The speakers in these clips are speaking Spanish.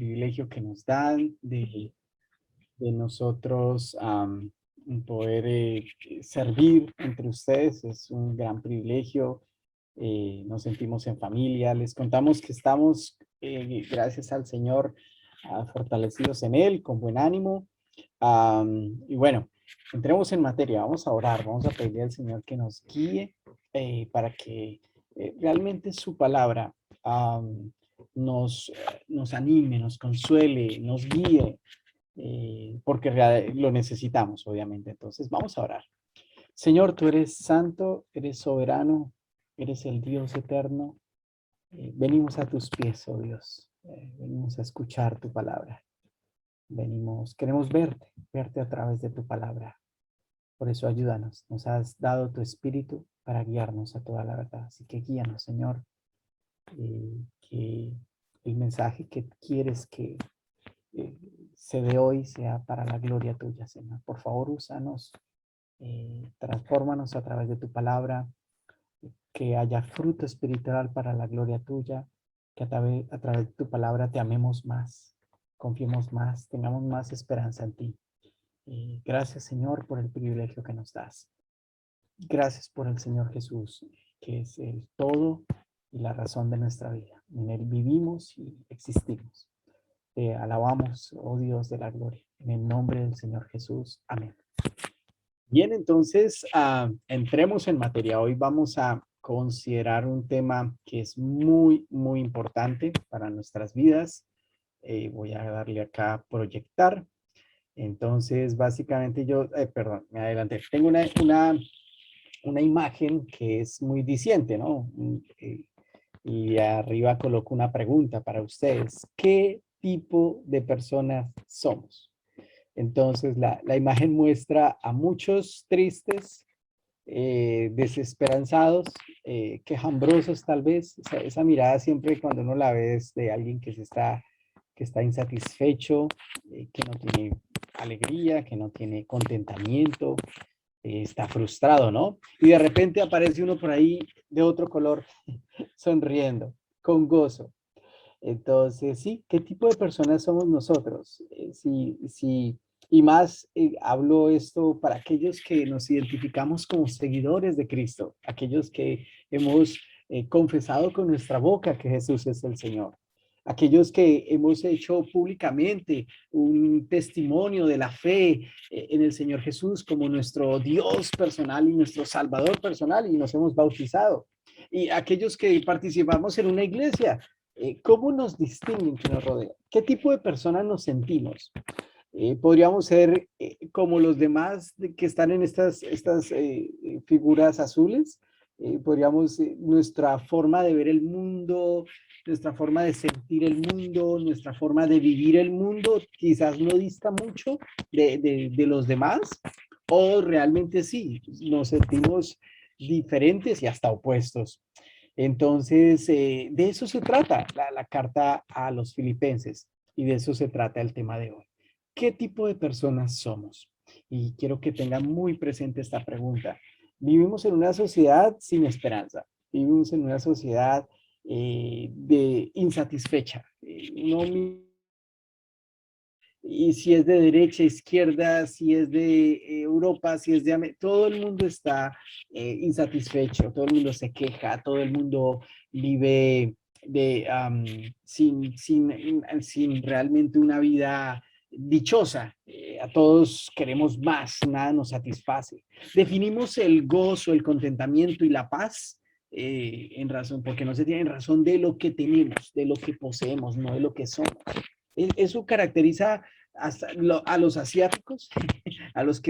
privilegio que nos dan de nosotros poder servir entre ustedes. Es un gran privilegio. Nos sentimos en familia. Les contamos que estamos, gracias al Señor, fortalecidos en Él, con buen ánimo. Y bueno, entremos en materia. Vamos a orar, vamos a pedirle al Señor que nos guíe para que realmente su palabra nos anime, nos consuele, nos guíe, porque lo necesitamos, obviamente. Entonces, vamos a orar. Señor, tú eres santo, eres soberano, eres el Dios eterno. Venimos a tus pies, oh Dios. Venimos a escuchar tu palabra. Queremos verte a través de tu palabra. Por eso ayúdanos. Nos has dado tu espíritu para guiarnos a toda la verdad. Así que guíanos, Señor, que el mensaje que quieres que se dé hoy sea para la gloria tuya, Señor. Por favor, úsanos, transfórmanos a través de tu palabra, que haya fruto espiritual para la gloria tuya, que a través de tu palabra te amemos más, confiemos más, tengamos más esperanza en ti. Gracias, Señor, por el privilegio que nos das. Gracias por el Señor Jesús, que es el todo y la razón de nuestra vida. En Él vivimos y existimos. Te alabamos, oh Dios de la gloria. En el nombre del Señor Jesús. Amén. Bien, entonces entremos en materia. Hoy vamos a considerar un tema que es muy, muy importante para nuestras vidas. Voy a darle acá a proyectar. Entonces, básicamente perdón, me adelanté. Tengo una imagen que es muy diciente, ¿no? Y arriba coloco una pregunta para ustedes. ¿Qué tipo de personas somos? Entonces, la imagen muestra a muchos tristes, desesperanzados, quejambrosos tal vez. Esa mirada siempre cuando uno la ve es de alguien que está insatisfecho, que no tiene alegría, que no tiene contentamiento, está frustrado, ¿no? Y de repente aparece uno por ahí de otro color, sonriendo, con gozo. Entonces, sí, ¿qué tipo de personas somos nosotros? Y más hablo esto para aquellos que nos identificamos como seguidores de Cristo, aquellos que hemos confesado con nuestra boca que Jesús es el Señor, aquellos que hemos hecho públicamente un testimonio de la fe en el Señor Jesús como nuestro Dios personal y nuestro Salvador personal y nos hemos bautizado. Y aquellos que participamos en una iglesia. ¿Cómo nos distinguen que nos rodea? ¿Qué tipo de personas nos sentimos? Podríamos ser como los demás que están en estas figuras azules. Nuestra forma de ver el mundo, nuestra forma de sentir el mundo, nuestra forma de vivir el mundo, quizás no dista mucho de los demás, o realmente sí, nos sentimos diferentes y hasta opuestos. Entonces, de eso se trata la carta a los filipenses y de eso se trata el tema de hoy. ¿Qué tipo de personas somos? Y quiero que tengan muy presente esta pregunta. Vivimos en una sociedad sin esperanza, vivimos en una sociedad de insatisfecha. Y si es de derecha, izquierda, si es de Europa, si es de América, todo el mundo está insatisfecho, todo el mundo se queja, todo el mundo vive sin realmente una vida dichosa. A todos queremos más, nada nos satisface. Definimos el gozo, el contentamiento y la paz porque no se tiene en razón de lo que tenemos, de lo que poseemos, no de lo que somos. Eso caracteriza a los asiáticos, a los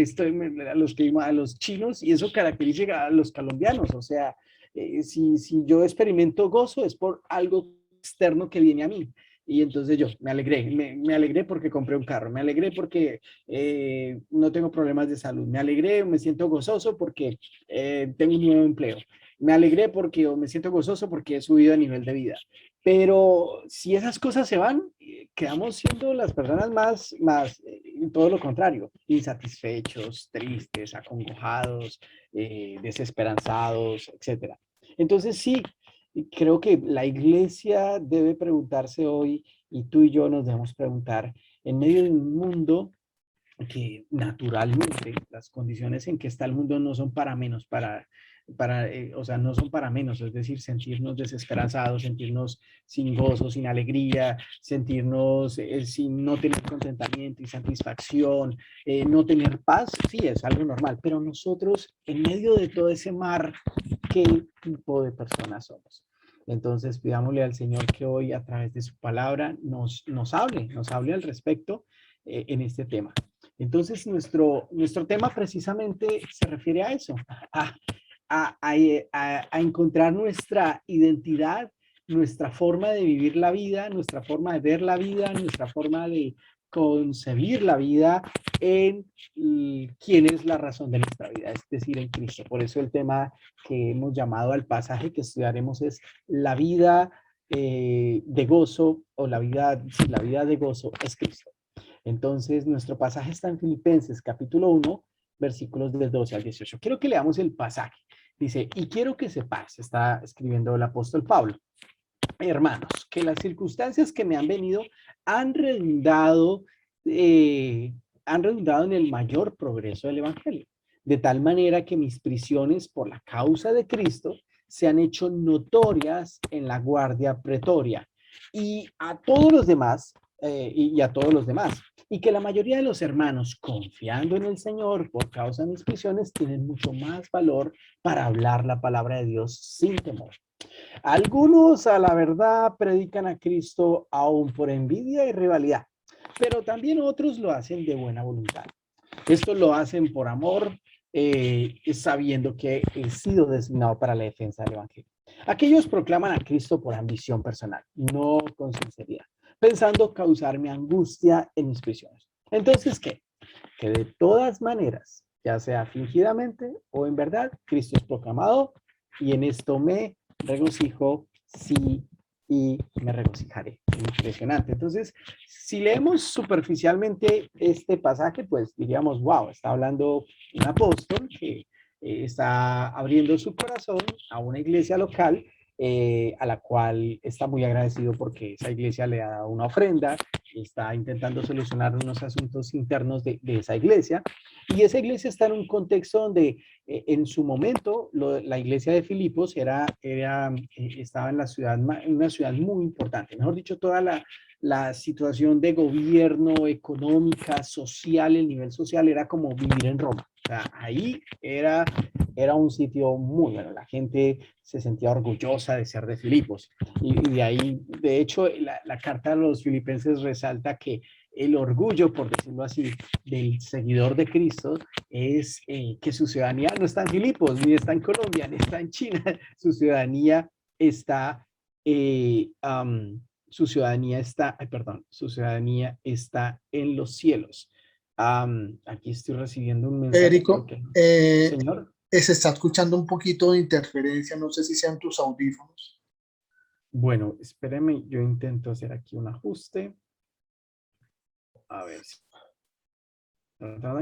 chinos, y eso caracteriza a los colombianos. O sea, si yo experimento gozo es por algo externo que viene a mí. Y entonces yo me alegré porque compré un carro, me alegré porque no tengo problemas de salud, me siento gozoso porque tengo un nuevo empleo, me siento gozoso porque he subido a nivel de vida. Pero si esas cosas se van, quedamos siendo las personas todo lo contrario, insatisfechos, tristes, acongojados, desesperanzados, etcétera. Entonces sí, creo que la iglesia debe preguntarse hoy, y tú y yo nos debemos preguntar, en medio de un mundo que naturalmente las condiciones en que está el mundo no son para menos, o sea, no son para menos, es decir, sentirnos desesperanzados, sentirnos sin gozo, sin alegría, sentirnos sin no tener contentamiento y satisfacción, no tener paz, sí, es algo normal, pero nosotros, en medio de todo ese mar, ¿qué tipo de personas somos? Entonces, pidámosle al Señor que hoy, a través de su palabra, nos hable al respecto en este tema. Entonces, nuestro tema precisamente se refiere a eso, a, a encontrar nuestra identidad, nuestra forma de vivir la vida, nuestra forma de ver la vida, nuestra forma de concebir la vida en quién es la razón de nuestra vida, es decir, en Cristo. Por eso el tema que hemos llamado al pasaje que estudiaremos es la vida de gozo, o la vida, sí, la vida de gozo es Cristo. Entonces, nuestro pasaje está en Filipenses capítulo 1, versículos del 12 al 18. Quiero que leamos el pasaje. Dice, y quiero que sepas, está escribiendo el apóstol Pablo, hermanos, que las circunstancias que me han venido han redundado, han redundado en el mayor progreso del Evangelio, de tal manera que mis prisiones por la causa de Cristo se han hecho notorias en la guardia pretoria y a todos los demás, y a todos los demás, y que la mayoría de los hermanos, confiando en el Señor por causa de mis prisiones, tienen mucho más valor para hablar la palabra de Dios sin temor. Algunos, a la verdad, predican a Cristo aún por envidia y rivalidad, pero también otros lo hacen de buena voluntad. Estos lo hacen por amor, sabiendo que he sido designado para la defensa del Evangelio. Aquellos proclaman a Cristo por ambición personal, no con sinceridad, pensando causarme angustia en mis prisiones. Entonces, ¿qué? Que de todas maneras, ya sea fingidamente o en verdad, Cristo es proclamado, y en esto me regocijo, sí, y me regocijaré. Impresionante. Entonces, si leemos superficialmente este pasaje, pues diríamos, wow, está hablando un apóstol que está abriendo su corazón a una iglesia local, a la cual está muy agradecido porque esa iglesia le ha dado una ofrenda, está intentando solucionar unos asuntos internos de esa iglesia, y esa iglesia está en un contexto donde en su momento la iglesia de Filipos estaba en en una ciudad muy importante, mejor dicho, toda la situación de gobierno, económica, social, el nivel social era como vivir en Roma. O sea, ahí era un sitio muy bueno, la gente se sentía orgullosa de ser de Filipos. Y de ahí, de hecho, la carta a los filipenses resalta que el orgullo, por decirlo así, del seguidor de Cristo es que su ciudadanía no está en Filipos, ni está en Colombia, ni está en China. Su ciudadanía está, su ciudadanía está, ay, perdón, su ciudadanía está en los cielos. Aquí estoy recibiendo un mensaje, creo Federico, que, señor. se está escuchando un poquito de interferencia, no sé si sean tus audífonos. Bueno, espéreme, yo intento hacer aquí un ajuste. A ver si.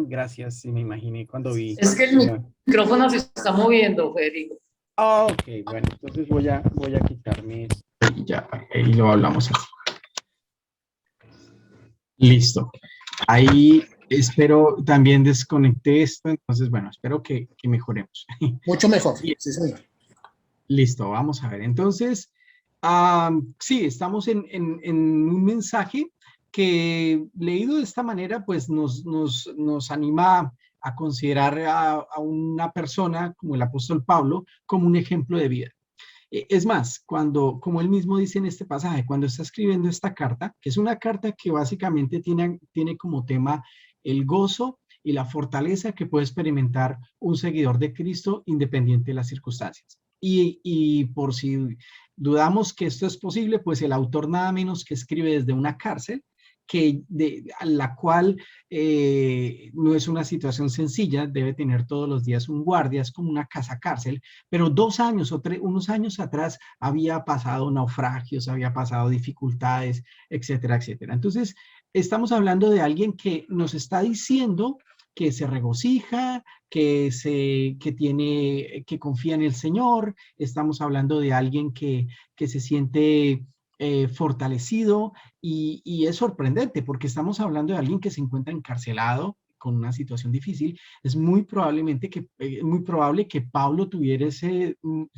Gracias, sí me imaginé cuando vi. Es que el micrófono se está moviendo, Federico. Ah, ok, bueno, entonces voy a quitarme esto. Y ya, ahí lo hablamos así. Listo. Ahí espero, también desconecté esto, entonces, bueno, espero que mejoremos. Mucho mejor, Bien. sí, señor. Listo, vamos a ver. Entonces, sí, estamos en un mensaje que leído de esta manera, pues nos anima a considerar a una persona como el apóstol Pablo como un ejemplo de vida. Es más, como él mismo dice en este pasaje, cuando está escribiendo esta carta, que es una carta que básicamente tiene como tema el gozo y la fortaleza que puede experimentar un seguidor de Cristo independiente de las circunstancias. Y por si dudamos que esto es posible, pues el autor nada menos que escribe desde una cárcel, a la cual no es una situación sencilla, debe tener todos los días un guardia, es como una casa cárcel, pero 2 años o unos años atrás había pasado naufragios, había pasado dificultades, etcétera, etcétera. Entonces, estamos hablando de alguien que nos está diciendo que se regocija, que confía en el Señor. Estamos hablando de alguien que se siente fortalecido, y es sorprendente porque estamos hablando de alguien que se encuentra encarcelado con una situación difícil. Es muy probable que Pablo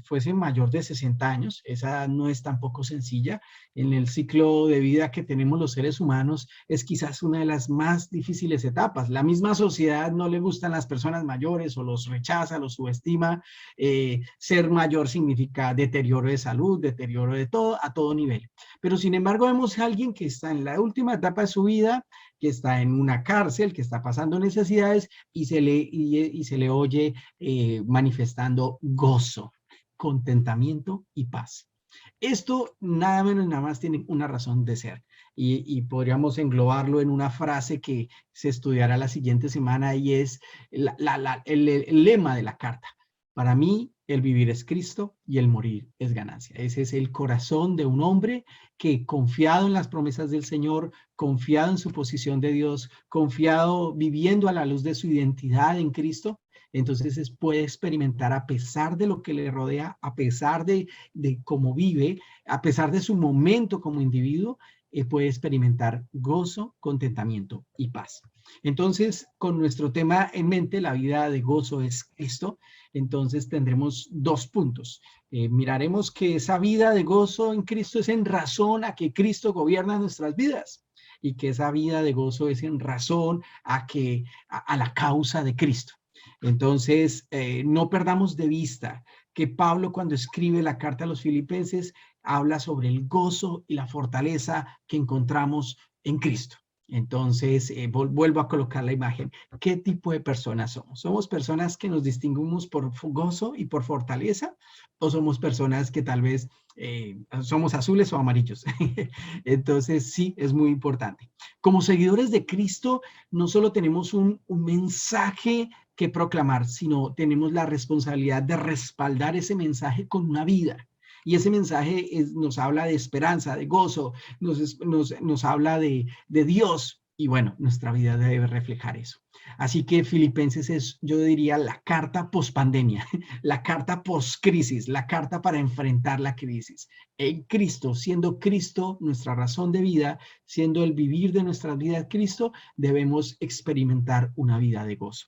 fuese mayor de 60 años. Esa no es tampoco sencilla. En el ciclo de vida que tenemos los seres humanos es quizás una de las más difíciles etapas. La misma sociedad no le gustan las personas mayores, o los rechaza, los subestima. Ser mayor significa deterioro de salud, deterioro de todo, a todo nivel. Pero sin embargo vemos a alguien que está en la última etapa de su vida, que está en una cárcel, que está pasando necesidades, y se le oye manifestando gozo, contentamiento y paz. Esto nada menos nada más tiene una razón de ser, y podríamos englobarlo en una frase que se estudiará la siguiente semana, y es el lema de la carta. Para mí, el vivir es Cristo y el morir es ganancia. Ese es el corazón de un hombre que, confiado en las promesas del Señor, confiado en su posición de Dios, confiado, viviendo a la luz de su identidad en Cristo, entonces puede experimentar, a pesar de lo que le rodea, a pesar de cómo vive, a pesar de su momento como individuo, puede experimentar gozo, contentamiento y paz. Entonces, con nuestro tema en mente, la vida de gozo es Cristo, entonces tendremos 2 puntos. Miraremos que esa vida de gozo en Cristo es en razón a que Cristo gobierna nuestras vidas, y que esa vida de gozo es en razón a la causa de Cristo. Entonces, no perdamos de vista que Pablo, cuando escribe la carta a los Filipenses, habla sobre el gozo y la fortaleza que encontramos en Cristo. Entonces, vuelvo a colocar la imagen. ¿Qué tipo de personas somos? ¿Somos personas que nos distinguimos por gozo y por fortaleza? ¿O somos personas que tal vez somos azules o amarillos? Entonces, sí, es muy importante. Como seguidores de Cristo, no solo tenemos un mensaje que proclamar, sino tenemos la responsabilidad de respaldar ese mensaje con una vida. Y ese mensaje nos habla de esperanza, de gozo, nos habla de Dios, y bueno, nuestra vida debe reflejar eso. Así que Filipenses es, yo diría, la carta post-pandemia, la carta post-crisis, la carta para enfrentar la crisis. En Cristo, siendo Cristo nuestra razón de vida, siendo el vivir de nuestra vida Cristo, debemos experimentar una vida de gozo.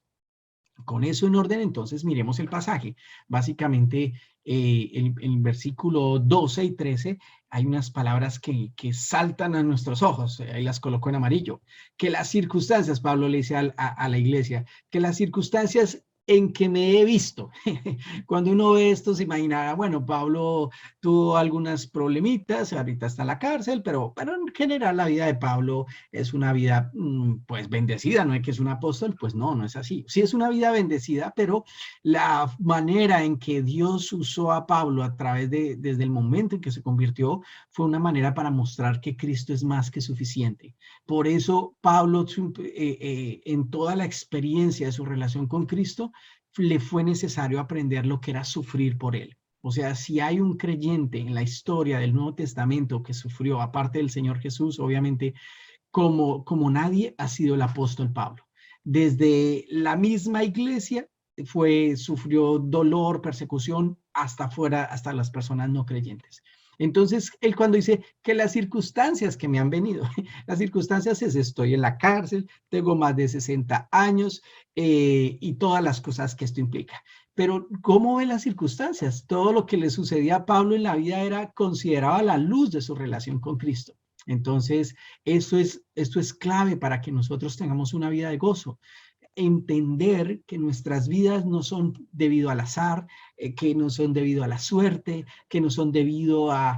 Con eso en orden, entonces miremos el pasaje. Básicamente, en el versículo 12 y 13 hay unas palabras que saltan a nuestros ojos. Ahí las coloco en amarillo. Que las circunstancias, Pablo le dice a la iglesia, que las circunstancias en que me he visto. Cuando uno ve esto se imaginará, bueno, Pablo tuvo algunas problemitas, ahorita está en la cárcel, pero en general la vida de Pablo es una vida pues bendecida. No es que es un apóstol, pues no es así. Sí es una vida bendecida, pero la manera en que Dios usó a Pablo desde el momento en que se convirtió, fue una manera para mostrar que Cristo es más que suficiente. Por eso Pablo, en toda la experiencia de su relación con Cristo, le fue necesario aprender lo que era sufrir por él. O sea, si hay un creyente en la historia del Nuevo Testamento que sufrió, aparte del Señor Jesús, obviamente, como nadie, ha sido el apóstol Pablo. Desde la misma iglesia sufrió dolor, persecución, hasta las personas no creyentes. Entonces, él cuando dice que las circunstancias que me han venido, las circunstancias es: estoy en la cárcel, tengo más de 60 años y todas las cosas que esto implica. Pero, ¿cómo ven las circunstancias? Todo lo que le sucedía a Pablo en la vida era considerado a la luz de su relación con Cristo. Entonces, esto es clave para que nosotros tengamos una vida de gozo. Entender que nuestras vidas no son debido al azar, que no son debido a la suerte, que no son debido a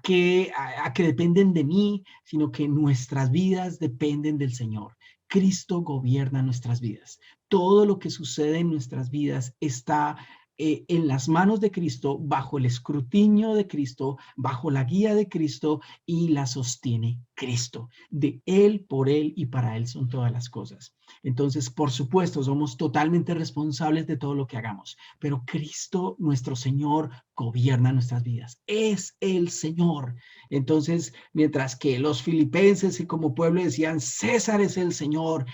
que dependen de mí, sino que nuestras vidas dependen del Señor. Cristo gobierna nuestras vidas. Todo lo que sucede en nuestras vidas está en las manos de Cristo, bajo el escrutinio de Cristo, bajo la guía de Cristo, y la sostiene Cristo. De Él, por Él y para Él son todas las cosas. Entonces, por supuesto, somos totalmente responsables de todo lo que hagamos, pero Cristo, nuestro Señor, gobierna nuestras vidas. Es el Señor. Entonces, mientras que los filipenses y como pueblo decían: César es el Señor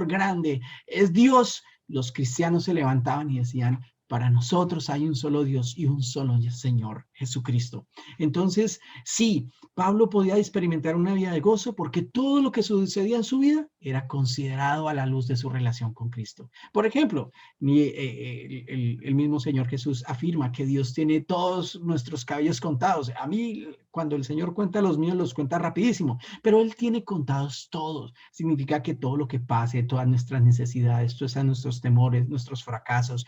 grande, es Dios, los cristianos se levantaban y decían: Para nosotros hay un solo Dios y un solo Señor, Jesucristo. Entonces, sí, Pablo podía experimentar una vida de gozo porque todo lo que sucedía en su vida era considerado a la luz de su relación con Cristo. Por ejemplo, el mismo Señor Jesús afirma que Dios tiene todos nuestros cabellos contados. A mí, cuando el Señor cuenta los míos, los cuenta rapidísimo, pero Él tiene contados todos. Significa que todo lo que pase, todas nuestras necesidades, todos nuestros temores, nuestros fracasos,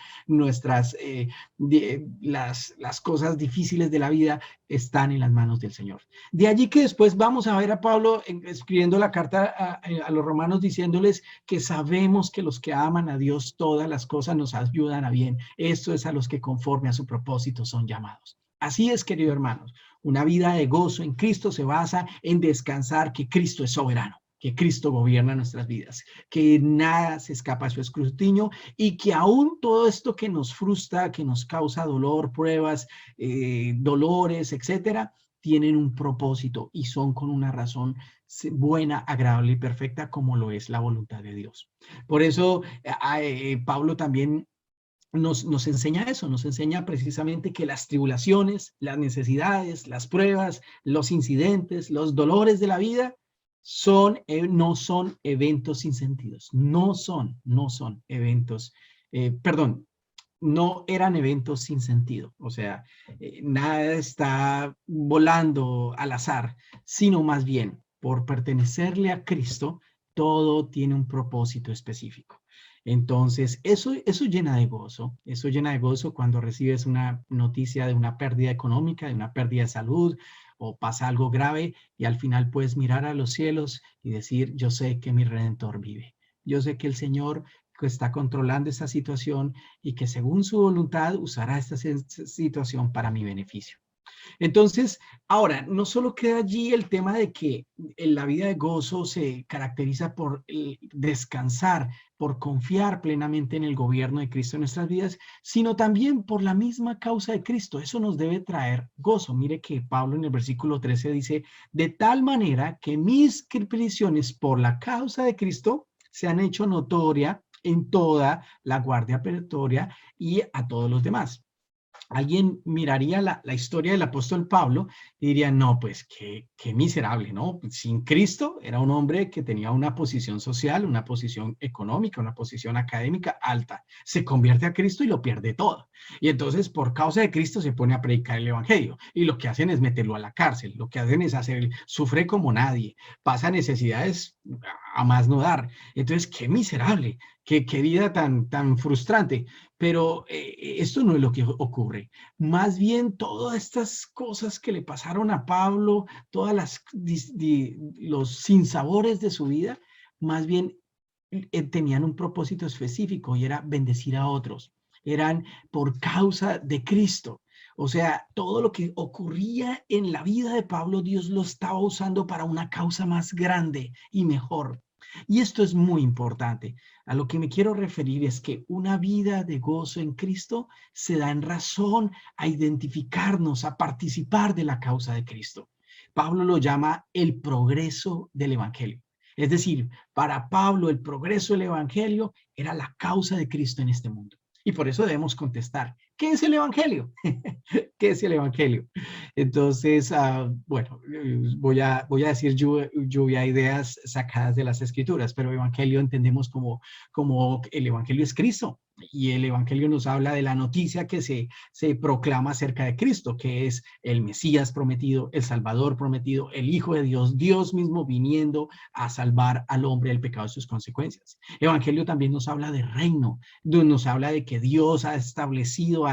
las cosas difíciles de la vida están en las manos del Señor. De allí que después vamos a ver a Pablo escribiendo la carta a los romanos diciéndoles que sabemos que los que aman a Dios todas las cosas nos ayudan a bien. Esto es a los que conforme a su propósito son llamados. Así es, queridos hermanos, una vida de gozo en Cristo se basa en descansar que Cristo es soberano, que Cristo gobierna nuestras vidas, que nada se escapa a su escrutinio y que aún todo esto que nos frustra, que nos causa dolor, pruebas, dolores, etcétera, tienen un propósito y son con una razón buena, agradable y perfecta como lo es la voluntad de Dios. Por eso Pablo también nos enseña eso, nos enseña precisamente que las tribulaciones, las necesidades, las pruebas, los incidentes, los dolores de la vida no son eventos sin sentidos, no eran eventos sin sentido, o sea, nada está volando al azar, sino más bien por pertenecerle a Cristo, todo tiene un propósito específico. Entonces, eso llena de gozo cuando recibes una noticia de una pérdida económica, de una pérdida de salud, o pasa algo grave y al final puedes mirar a los cielos y decir, yo sé que mi Redentor vive. Yo sé que el Señor está controlando esta situación y que según su voluntad usará esta situación para mi beneficio. Entonces, ahora, no solo queda allí el tema de que la vida de gozo se caracteriza por descansar, por confiar plenamente en el gobierno de Cristo en nuestras vidas, sino también por la misma causa de Cristo. Eso nos debe traer gozo. Mire que Pablo en el versículo 13 dice, de tal manera que mis prisiones por la causa de Cristo se han hecho notoria en toda la guardia pretoria y a todos los demás. Alguien miraría la historia del apóstol Pablo y diría, no, pues qué miserable, ¿no? Sin Cristo era un hombre que tenía una posición social, una posición económica, una posición académica alta. Se convierte a Cristo y lo pierde todo. Y entonces por causa de Cristo se pone a predicar el evangelio y lo que hacen es meterlo a la cárcel, lo que hacen es sufre como nadie, pasa necesidades a más no dar. Entonces, qué miserable, qué vida tan frustrante. Pero esto no es lo que ocurre. Más bien todas estas cosas que le pasaron a Pablo, todas los sinsabores de su vida, más bien tenían un propósito específico y era bendecir a otros. Eran por causa de Cristo. O sea, todo lo que ocurría en la vida de Pablo, Dios lo estaba usando para una causa más grande y mejor. Y esto es muy importante. A lo que me quiero referir es que una vida de gozo en Cristo se da en razón a identificarnos, a participar de la causa de Cristo. Pablo lo llama el progreso del evangelio. Es decir, para Pablo el progreso del evangelio era la causa de Cristo en este mundo. Y por eso debemos contestar, ¿qué es el evangelio? ¿Qué es el evangelio? Entonces, bueno, voy a decir lluvia de ideas sacadas de las escrituras, pero evangelio entendemos como el evangelio es Cristo. Y el evangelio nos habla de la noticia que se proclama acerca de Cristo, que es el Mesías prometido, el Salvador prometido, el Hijo de Dios, Dios mismo viniendo a salvar al hombre del pecado y sus consecuencias. El evangelio también nos habla de reino, nos habla de que Dios ha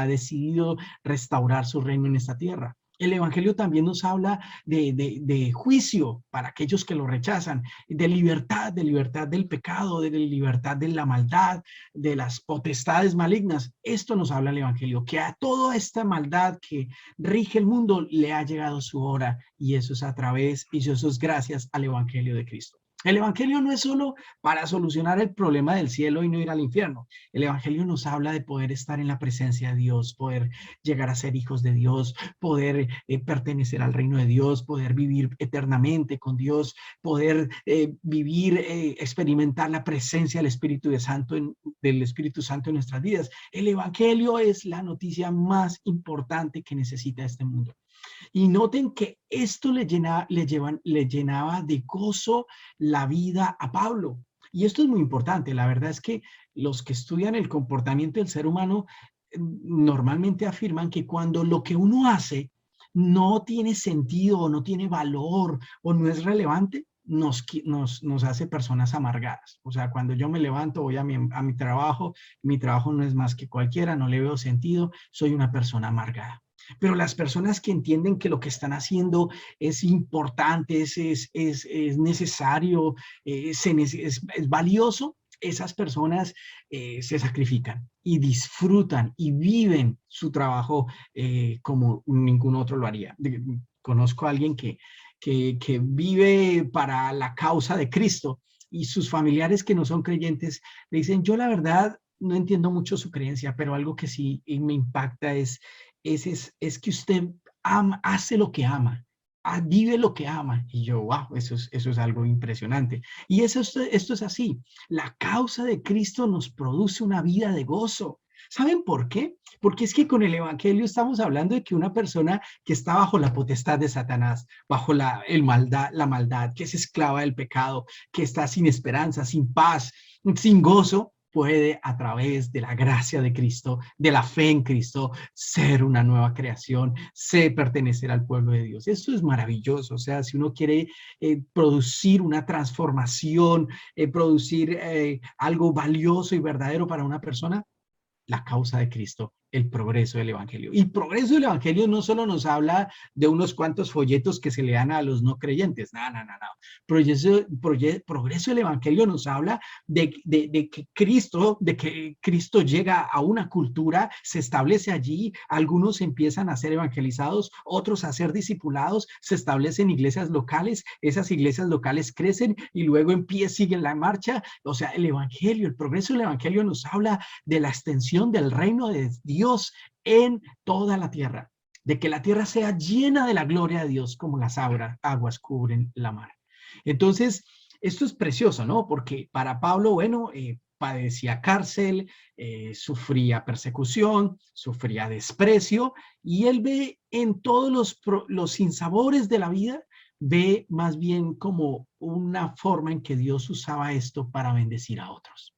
decidido restaurar su reino en esta tierra. El evangelio también nos habla de juicio para aquellos que lo rechazan, de libertad del pecado, de libertad de la maldad, de las potestades malignas. Esto nos habla el evangelio, que a toda esta maldad que rige el mundo le ha llegado su hora, y eso es y eso es gracias al evangelio de Cristo. El evangelio no es solo para solucionar el problema del cielo y no ir al infierno. El evangelio nos habla de poder estar en la presencia de Dios, poder llegar a ser hijos de Dios, poder pertenecer al reino de Dios, poder vivir eternamente con Dios, poder vivir, experimentar la presencia del Espíritu Santo en nuestras vidas. El evangelio es la noticia más importante que necesita este mundo. Y noten que esto le llenaba de gozo la vida a Pablo. Y esto es muy importante. La verdad es que los que estudian el comportamiento del ser humano normalmente afirman que cuando lo que uno hace no tiene sentido o no tiene valor o no es relevante, nos hace personas amargadas. O sea, cuando yo me levanto, voy a mi trabajo, mi trabajo no es más que cualquiera, no le veo sentido, soy una persona amargada. Pero las personas que entienden que lo que están haciendo es importante, es necesario, es valioso, esas personas se sacrifican y disfrutan y viven su trabajo como ningún otro lo haría. Conozco a alguien que vive para la causa de Cristo y sus familiares que no son creyentes le dicen, yo la verdad no entiendo mucho su creencia, pero algo que sí me impacta es que usted hace lo que ama, vive lo que ama. Y yo, wow, eso es algo impresionante. Y esto es así. La causa de Cristo nos produce una vida de gozo. ¿Saben por qué? Porque es que con el evangelio estamos hablando de que una persona que está bajo la potestad de Satanás, bajo la maldad, que es esclava del pecado, que está sin esperanza, sin paz, sin gozo, puede a través de la gracia de Cristo, de la fe en Cristo, ser una nueva creación, pertenecer al pueblo de Dios. Esto es maravilloso. O sea, si uno quiere producir una transformación, producir algo valioso y verdadero para una persona, la causa de Cristo, el progreso del evangelio. Y progreso del evangelio no solo nos habla de unos cuantos folletos que se le dan a los no creyentes, no. Progreso del evangelio nos habla de que Cristo llega a una cultura, se establece allí, algunos empiezan a ser evangelizados, otros a ser discipulados, se establecen iglesias locales, esas iglesias locales crecen y luego siguen la marcha. O sea, el evangelio, el progreso del evangelio nos habla de la extensión del reino de Dios en toda la tierra, de que la tierra sea llena de la gloria de Dios como las aguas cubren la mar. Entonces, esto es precioso, ¿no? Porque para Pablo, bueno, padecía cárcel, sufría persecución, sufría desprecio, y él ve en todos los sinsabores de la vida, ve más bien como una forma en que Dios usaba esto para bendecir a otros.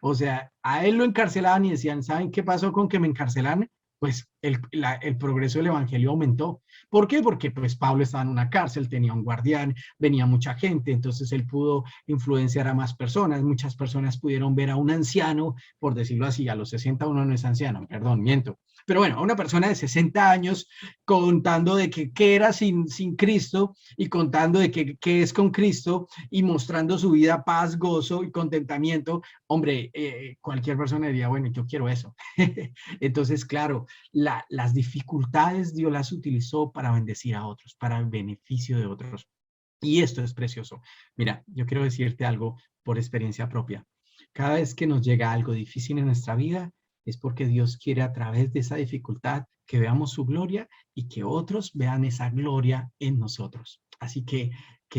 O sea, a él lo encarcelaban y decían, ¿saben qué pasó con que me encarcelan? Pues el progreso del evangelio aumentó. ¿Por qué? Porque pues Pablo estaba en una cárcel, tenía un guardián, venía mucha gente, entonces él pudo influenciar a más personas. Muchas personas pudieron ver a un anciano, por decirlo así, a los 60 uno no es anciano, perdón, miento. Pero bueno, a una persona de 60 años contando de qué era sin Cristo y contando de qué es con Cristo y mostrando su vida paz, gozo y contentamiento. Hombre, cualquier persona diría, bueno, yo quiero eso. Entonces, claro, las dificultades Dios las utilizó para bendecir a otros, para el beneficio de otros. Y esto es precioso. Mira, yo quiero decirte algo por experiencia propia. Cada vez que nos llega algo difícil en nuestra vida, es porque Dios quiere a través de esa dificultad que veamos su gloria y que otros vean esa gloria en nosotros. Así que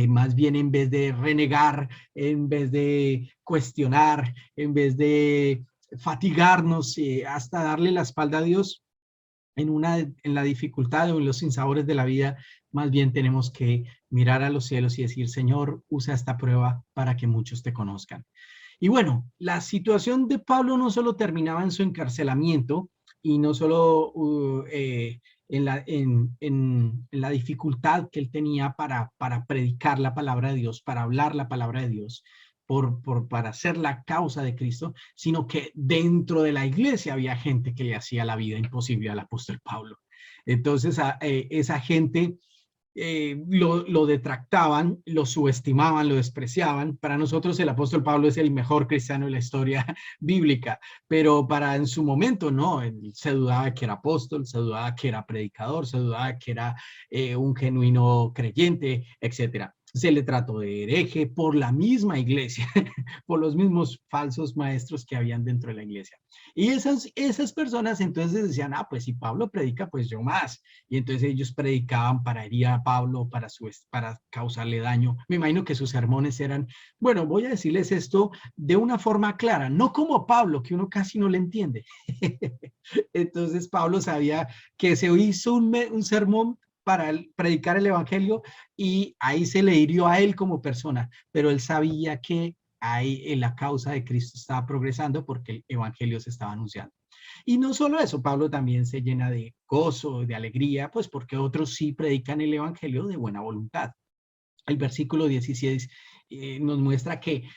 más bien en vez de renegar, en vez de cuestionar, en vez de fatigarnos hasta darle la espalda a Dios en la dificultad o en los sinsabores de la vida, más bien tenemos que mirar a los cielos y decir, Señor, usa esta prueba para que muchos te conozcan. Y bueno, la situación de Pablo no solo terminaba en su encarcelamiento y no solo en la dificultad que él tenía para predicar la palabra de Dios, para hablar la palabra de Dios, para ser la causa de Cristo, sino que dentro de la iglesia había gente que le hacía la vida imposible al apóstol Pablo. Entonces, esa gente lo detractaban, lo subestimaban, lo despreciaban. Para nosotros el apóstol Pablo es el mejor cristiano de la historia bíblica, pero en su momento no, se dudaba que era apóstol, se dudaba que era predicador, se dudaba que era un genuino creyente, etcétera. se le trató de hereje por la misma iglesia, por los mismos falsos maestros que habían dentro de la iglesia. Y esas personas entonces decían, ah, pues si Pablo predica, pues yo más. Y entonces ellos predicaban para herir a Pablo, para causarle daño. Me imagino que sus sermones eran, bueno, voy a decirles esto de una forma clara, no como Pablo, que uno casi no le entiende. Entonces Pablo sabía que se hizo un sermón para predicar el evangelio y ahí se le hirió a él como persona, pero él sabía que ahí en la causa de Cristo estaba progresando porque el evangelio se estaba anunciando. Y no solo eso, Pablo también se llena de gozo, de alegría, pues porque otros sí predican el evangelio de buena voluntad. El versículo 16 nos muestra que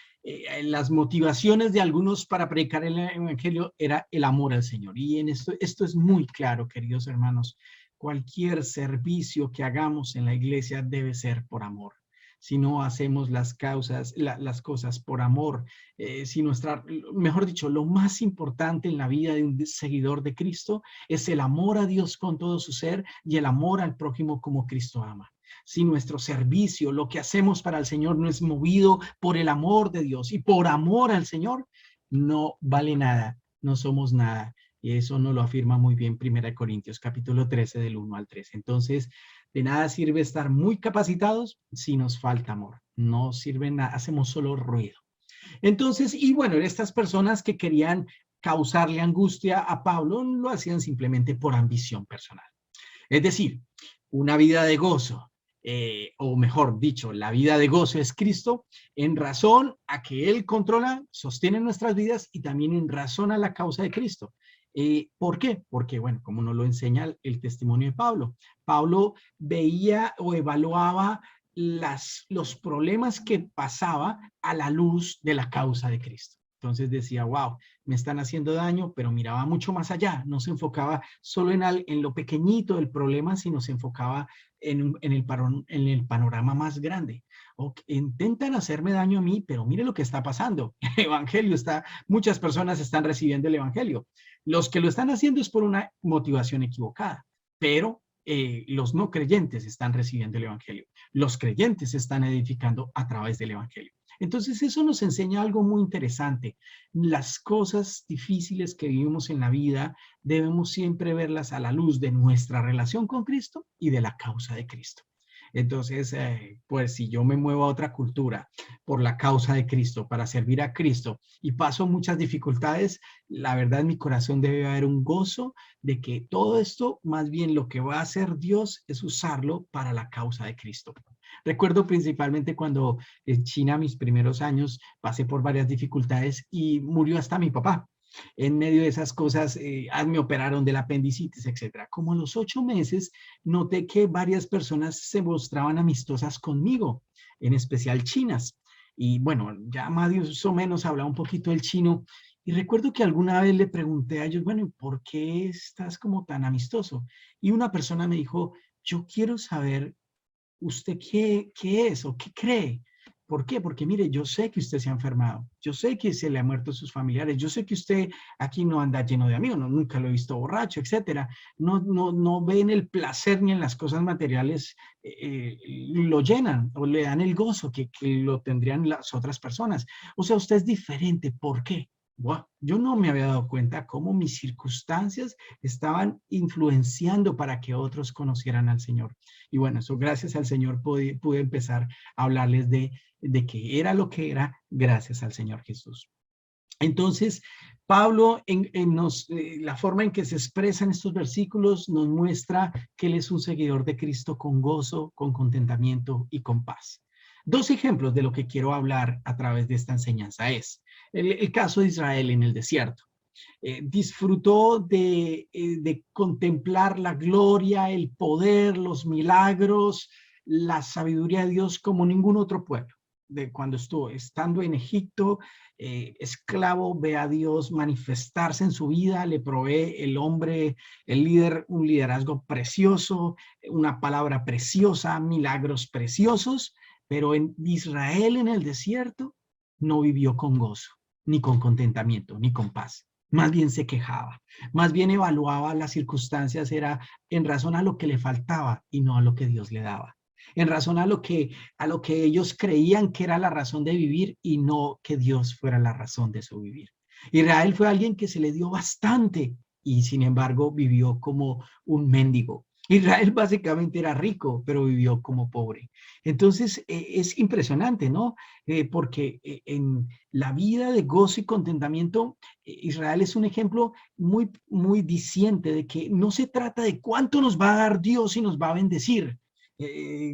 las motivaciones de algunos para predicar el evangelio era el amor al Señor. Y en esto es muy claro, queridos hermanos. Cualquier servicio que hagamos en la iglesia debe ser por amor. Si no hacemos las cosas por amor, mejor dicho, lo más importante en la vida de un seguidor de Cristo es el amor a Dios con todo su ser y el amor al prójimo como Cristo ama. Si nuestro servicio, lo que hacemos para el Señor no es movido por el amor de Dios y por amor al Señor, no vale nada, no somos nada. Y eso nos lo afirma muy bien 1 Corintios capítulo 13 del 1 al 3. Entonces, de nada sirve estar muy capacitados si nos falta amor. No sirve nada, hacemos solo ruido. Entonces, y bueno, estas personas que querían causarle angustia a Pablo lo hacían simplemente por ambición personal. Es decir, una vida de gozo, o mejor dicho, la vida de gozo es Cristo, en razón a que Él controla, sostiene nuestras vidas y también en razón a la causa de Cristo. ¿Por qué? Porque, bueno, como nos lo enseña el testimonio de Pablo, Pablo veía o evaluaba los problemas que pasaba a la luz de la causa de Cristo. Entonces decía, wow, me están haciendo daño, pero miraba mucho más allá. No se enfocaba solo en lo pequeñito del problema, sino se enfocaba en el panorama más grande. Intentan hacerme daño a mí, pero mire lo que está pasando. El evangelio muchas personas están recibiendo el evangelio. Los que lo están haciendo es por una motivación equivocada, pero los no creyentes están recibiendo el evangelio. Los creyentes se están edificando a través del evangelio. Entonces eso nos enseña algo muy interesante. Las cosas difíciles que vivimos en la vida debemos siempre verlas a la luz de nuestra relación con Cristo y de la causa de Cristo. Entonces, pues si yo me muevo a otra cultura por la causa de Cristo, para servir a Cristo y paso muchas dificultades, la verdad en mi corazón debe haber un gozo de que todo esto, más bien lo que va a hacer Dios es usarlo para la causa de Cristo. Recuerdo principalmente cuando en China, mis primeros años, pasé por varias dificultades y murió hasta mi papá. En medio de esas cosas, me operaron del apendicitis, etcétera. Como a los 8 meses, noté que varias personas se mostraban amistosas conmigo, en especial chinas. Y bueno, ya más o menos hablaba un poquito el chino. Y recuerdo que alguna vez le pregunté a ellos, bueno, ¿por qué estás como tan amistoso? Y una persona me dijo, yo quiero saber ¿usted qué es o qué cree? ¿Por qué? Porque mire, yo sé que usted se ha enfermado, yo sé que se le han muerto sus familiares, yo sé que usted aquí no anda lleno de amigos, no, nunca lo he visto borracho, etcétera. No ven el placer ni en las cosas materiales, lo llenan o le dan el gozo que lo tendrían las otras personas. O sea, usted es diferente. ¿Por qué? Wow, yo no me había dado cuenta cómo mis circunstancias estaban influenciando para que otros conocieran al Señor. Y bueno, eso gracias al Señor pude empezar a hablarles de que era lo que era gracias al Señor Jesús. Entonces, Pablo, la forma en que se expresan estos versículos nos muestra que él es un seguidor de Cristo con gozo, con contentamiento y con paz. 2 ejemplos de lo que quiero hablar a través de esta enseñanza es el caso de Israel en el desierto. Disfrutó de contemplar la gloria, el poder, los milagros, la sabiduría de Dios como ningún otro pueblo. De cuando estando en Egipto, esclavo, ve a Dios manifestarse en su vida, le provee el líder, un liderazgo precioso, una palabra preciosa, milagros preciosos, pero en Israel en el desierto no vivió con gozo, ni con contentamiento, ni con paz. Más bien se quejaba, más bien evaluaba las circunstancias, era en razón a lo que le faltaba y no a lo que Dios le daba. en razón a lo que ellos creían que era la razón de vivir y no que Dios fuera la razón de su vivir. Israel fue alguien que se le dio bastante y sin embargo vivió como un mendigo. Israel básicamente era rico, pero vivió como pobre. Entonces es impresionante, ¿no? Porque en la vida de gozo y contentamiento, Israel es un ejemplo muy, muy diciente de que no se trata de cuánto nos va a dar Dios y nos va a bendecir.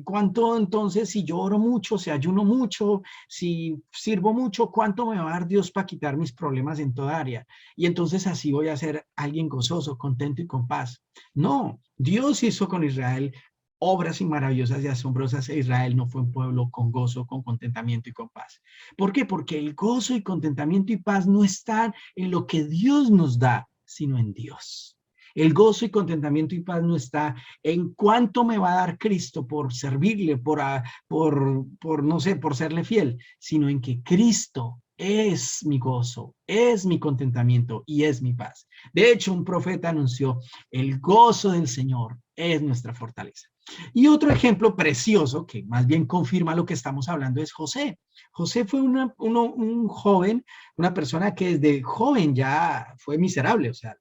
¿Cuánto entonces, si yo oro mucho, si ayuno mucho, si sirvo mucho, cuánto me va a dar Dios para quitar mis problemas en toda área? Y entonces así voy a ser alguien gozoso, contento y con paz. No, Dios hizo con Israel obras y maravillosas y asombrosas. Israel no fue un pueblo con gozo, con contentamiento y con paz. ¿Por qué? Porque el gozo y contentamiento y paz no están en lo que Dios nos da, sino en Dios. El gozo y contentamiento y paz no está en cuánto me va a dar Cristo por servirle, no sé, por serle fiel, sino en que Cristo es mi gozo, es mi contentamiento y es mi paz. De hecho, un profeta anunció, el gozo del Señor es nuestra fortaleza. Y otro ejemplo precioso, que más bien confirma lo que estamos hablando, es José. José fue un joven, una persona que desde joven ya fue miserable, o sea,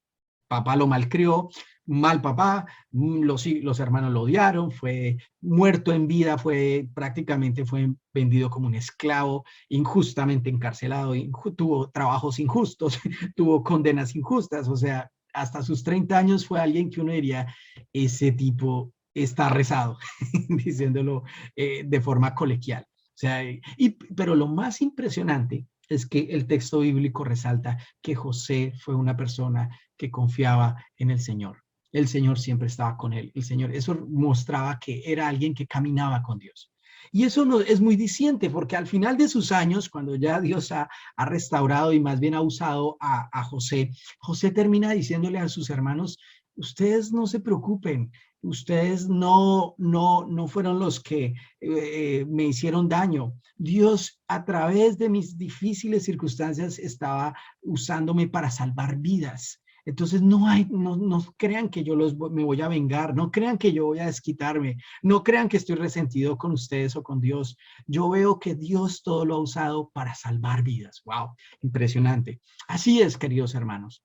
papá lo malcrió, mal papá, los hermanos lo odiaron, fue muerto en vida, prácticamente fue vendido como un esclavo, injustamente encarcelado, tuvo trabajos injustos, tuvo condenas injustas, o sea, hasta sus 30 años fue alguien que uno diría, ese tipo está rezado, diciéndolo de forma colegial. O sea, pero lo más impresionante es que el texto bíblico resalta que José fue una persona que confiaba en el Señor. El Señor siempre estaba con él. El Señor, eso mostraba que era alguien que caminaba con Dios. Y eso no, es muy diciente porque al final de sus años, cuando ya Dios ha restaurado y más bien ha usado a José, José termina diciéndole a sus hermanos, ustedes no se preocupen, ustedes no fueron los que me hicieron daño. Dios a través de mis difíciles circunstancias estaba usándome para salvar vidas. Entonces no crean que yo me voy a vengar, no crean que yo voy a desquitarme, no crean que estoy resentido con ustedes o con Dios. Yo veo que Dios todo lo ha usado para salvar vidas. Wow, impresionante. Así es, queridos hermanos.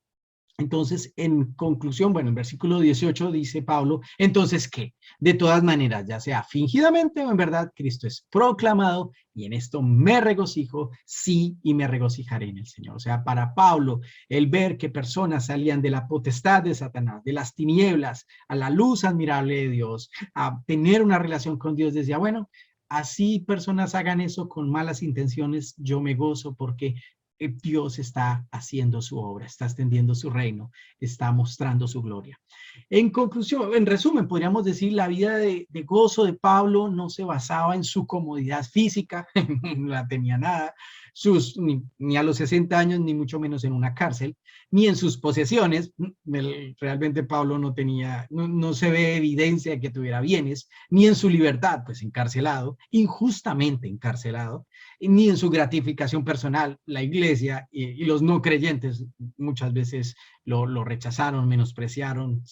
Entonces, en conclusión, bueno, en el versículo 18 dice Pablo, entonces, ¿qué? De todas maneras, ya sea fingidamente o en verdad, Cristo es proclamado y en esto me regocijo, sí, y me regocijaré en el Señor. O sea, para Pablo, el ver que personas salían de la potestad de Satanás, de las tinieblas, a la luz admirable de Dios, a tener una relación con Dios, decía, bueno, así personas hagan eso con malas intenciones, yo me gozo porque Dios está haciendo su obra, está extendiendo su reino, está mostrando su gloria. En conclusión, en resumen, podríamos decir la vida de gozo de Pablo no se basaba en su comodidad física, no la tenía nada, ni a los 60 años, ni mucho menos en una cárcel, ni en sus posesiones. Realmente Pablo no se ve evidencia de que tuviera bienes, ni en su libertad, pues encarcelado, injustamente encarcelado, ni en su gratificación personal. La iglesia y los no creyentes muchas veces lo rechazaron, menospreciaron,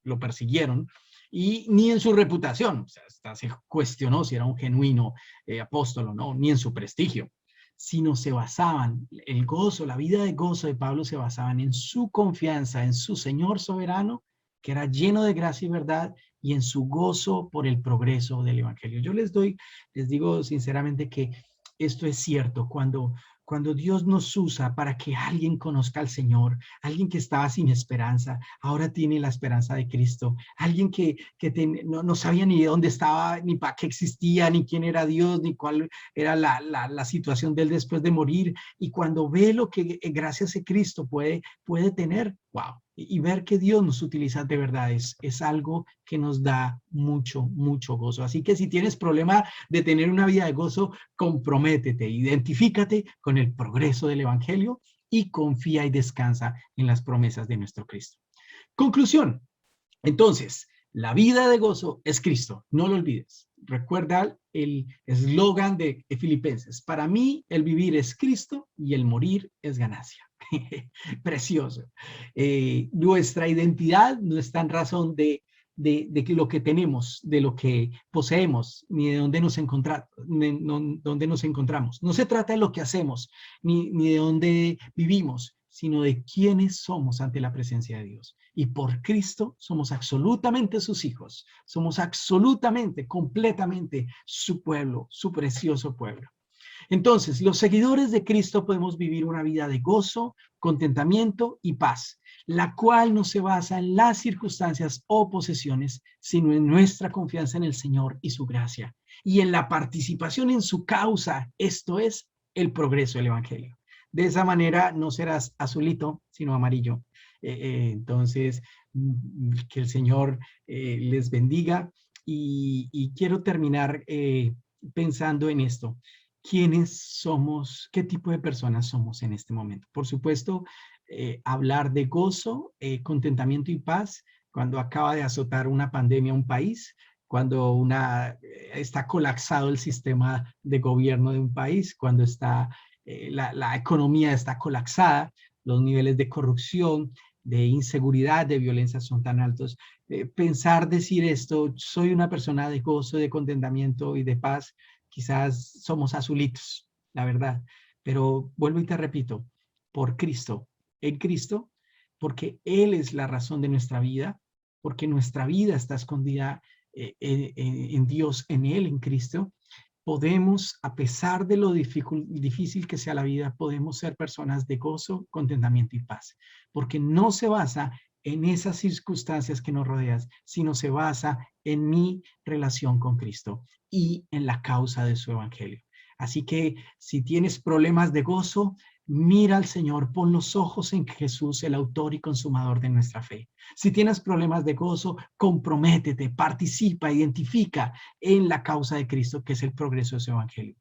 lo persiguieron, y ni en su reputación, o sea, hasta se cuestionó si era un genuino apóstol o no, ni en su prestigio, sino se basaban, el gozo, la vida de gozo de Pablo se basaban en su confianza, en su Señor soberano, que era lleno de gracia y verdad, y en su gozo por el progreso del evangelio. Yo les digo sinceramente que esto es cierto. Cuando Dios nos usa para que alguien conozca al Señor, alguien que estaba sin esperanza, ahora tiene la esperanza de Cristo, alguien que no sabía ni de dónde estaba, ni para qué existía, ni quién era Dios, ni cuál era la situación de él después de morir, y cuando ve lo que gracias a Cristo puede tener, wow, y ver que Dios nos utiliza de verdad es algo que nos da mucho, mucho gozo. Así que si tienes problema de tener una vida de gozo, comprométete, identifícate con el progreso del evangelio y confía y descansa en las promesas de nuestro Cristo. Conclusión. Entonces, la vida de gozo es Cristo, no lo olvides. Recuerda el eslogan de Filipenses. Para mí, el vivir es Cristo y el morir es ganancia. Precioso. Nuestra identidad no está en razón de de lo que tenemos, de lo que poseemos, ni de dónde nos encontramos. No se trata de lo que hacemos, ni de dónde vivimos, sino de quiénes somos ante la presencia de Dios. Y por Cristo somos absolutamente sus hijos, somos absolutamente, completamente su pueblo, su precioso pueblo. Entonces, los seguidores de Cristo podemos vivir una vida de gozo, contentamiento y paz, la cual no se basa en las circunstancias o posesiones, sino en nuestra confianza en el Señor y su gracia, y en la participación en su causa, esto es, el progreso del Evangelio. De esa manera no serás azulito, sino amarillo. Entonces, que el Señor les bendiga, y quiero terminar pensando en esto. ¿Quiénes somos? ¿Qué tipo de personas somos en este momento? Por supuesto, hablar de gozo, contentamiento y paz cuando acaba de azotar una pandemia a un país, cuando está colapsado el sistema de gobierno de un país, cuando la economía está colapsada, los niveles de corrupción, de inseguridad, de violencia son tan altos. Decir esto, soy una persona de gozo, de contentamiento y de paz, quizás somos azulitos, la verdad, pero vuelvo y te repito, por Cristo, en Cristo, porque Él es la razón de nuestra vida, porque nuestra vida está escondida en Dios, en Él, en Cristo, podemos, a pesar de lo difícil que sea la vida, podemos ser personas de gozo, contentamiento y paz, porque no se basa en esas circunstancias que nos rodean, sino se basa en mi relación con Cristo y en la causa de su evangelio. Así que si tienes problemas de gozo, mira al Señor, pon los ojos en Jesús, el autor y consumador de nuestra fe. Si tienes problemas de gozo, comprométete, participa, identifica en la causa de Cristo, que es el progreso de su evangelio.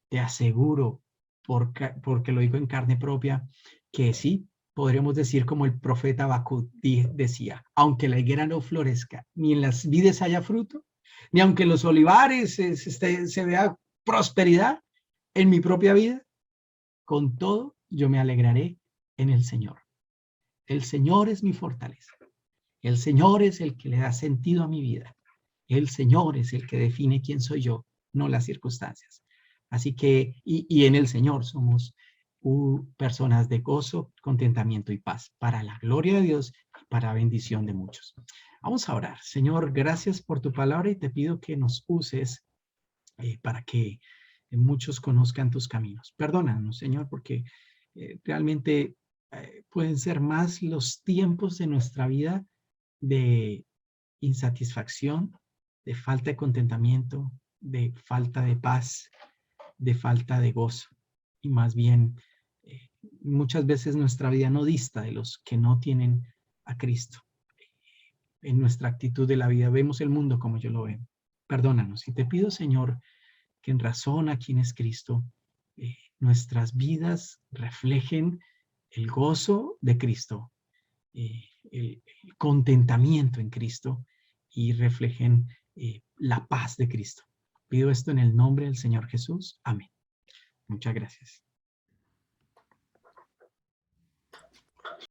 Te aseguro, porque lo digo en carne propia, que sí, podremos decir como el profeta Habacuc decía, aunque la higuera no florezca, ni en las vides haya fruto, ni aunque en los olivares se vea prosperidad en mi propia vida, con todo yo me alegraré en el Señor. El Señor es mi fortaleza. El Señor es el que le da sentido a mi vida. El Señor es el que define quién soy yo, no las circunstancias. Así que, y en el Señor somos personas de gozo, contentamiento y paz, para la gloria de Dios y para bendición de muchos. Vamos a orar. Señor, gracias por tu palabra y te pido que nos uses para que muchos conozcan tus caminos. Perdónanos, Señor, porque realmente pueden ser más los tiempos de nuestra vida de insatisfacción, de falta de contentamiento, de falta de paz, de falta de gozo. Y más bien, muchas veces nuestra vida no dista de los que no tienen a Cristo. En nuestra actitud de la vida vemos el mundo como yo lo veo. Perdónanos. Y te pido, Señor, que en razón a quién es Cristo, nuestras vidas reflejen el gozo de Cristo, el contentamiento en Cristo y reflejen la paz de Cristo. Pido esto en el nombre del Señor Jesús. Amén. Muchas gracias.